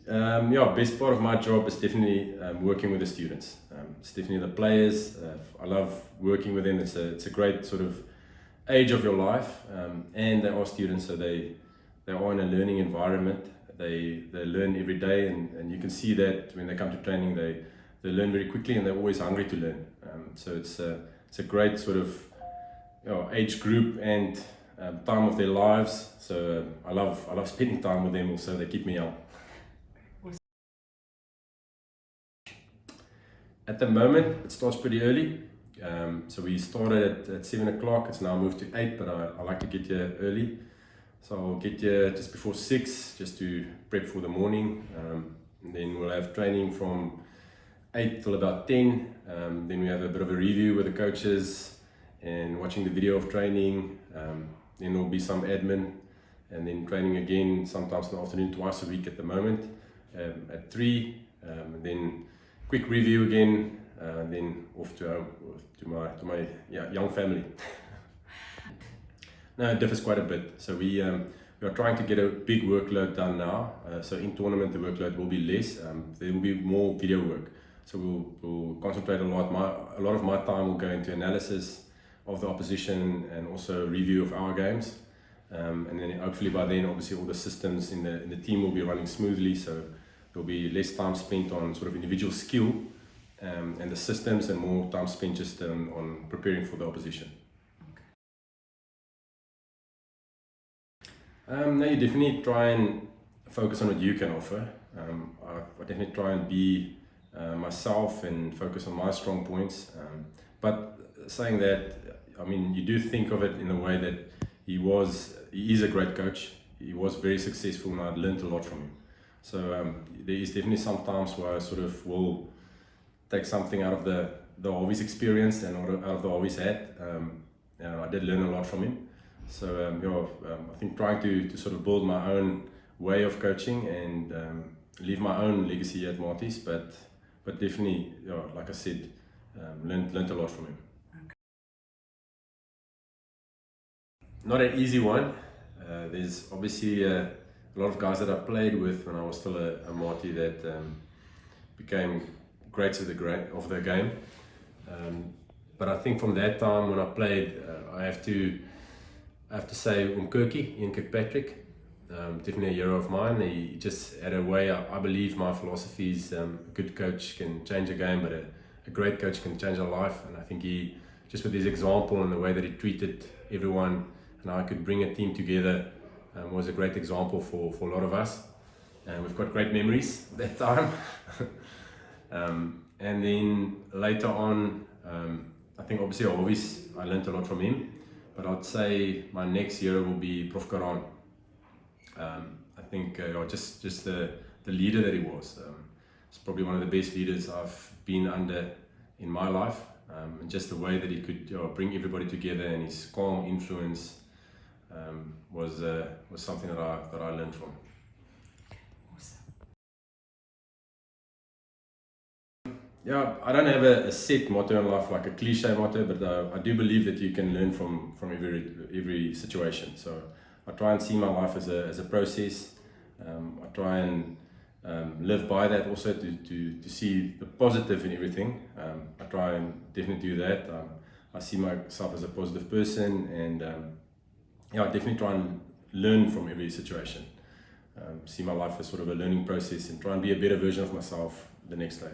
Yeah, best part of my job is definitely working with the students. It's definitely the players. I love working with them. It's a great sort of age of your life, and they are students, so they are in a learning environment. They learn every day, and you can see that when they come to training, they learn very quickly, and they're always hungry to learn. So it's a great sort of age group and time of their lives. So I love spending time with them. Also, they keep me young. At the moment, it starts pretty early. So we started at 7 o'clock. It's now moved to 8, but I like to get here early. So I'll get here just before 6, just to prep for the morning. And then we'll have training from 8 till about 10. Then we have a bit of a review with the coaches and watching the video of training. Then there'll be some admin, and then training again, sometimes in the afternoon, twice a week at the moment, at 3. And then quick review again, then off to home, to my young family. No, it differs quite a bit. So we are trying to get a big workload done now. So in tournament, the workload will be less. There will be more video work. So we'll concentrate a lot. A lot of my time will go into analysis of the opposition and also review of our games. And then hopefully by then, obviously all the systems in the team will be running smoothly. So there'll be less time spent on sort of individual skill and the systems, and more time spent just on preparing for the opposition. No, you definitely try and focus on what you can offer. I definitely try and be myself and focus on my strong points. But saying that, I mean, you do think of it in a way that he is a great coach. He was very successful, and I learned a lot from him. So there is definitely some times where I sort of will take something out of the Hawies experience and out of the Hawies hat. I did learn a lot from him. So I think trying to sort of build my own way of coaching and leave my own legacy at Marties, but definitely, like I said, learned a lot from him. Okay. Not an easy one. There's obviously a lot of guys that I played with when I was still a Martie that became greats of the game. But I think from that time when I played, I have to say Kirky, Ian Kirkpatrick, definitely a hero of mine. He just had a way. I believe my philosophy is a good coach can change a game, but a great coach can change a life. And I think he, just with his example and the way that he treated everyone and how he could bring a team together, was a great example for a lot of us. And we've got great memories of that time. And then later on, I think obviously I learned a lot from him. But I'd say my next hero will be Prof Karan. I think just the leader that he was. He's probably one of the best leaders I've been under in my life. And just the way that he could bring everybody together, and his calm influence was something that I learned from. Yeah, I don't have a set motto in life, like a cliche motto, but I do believe that you can learn from every situation. So I try and see my life as a process. I try and live by that also, to see the positive in everything. I try and definitely do that. I see myself as a positive person, and I definitely try and learn from every situation. See my life as sort of a learning process, and try and be a better version of myself the next day.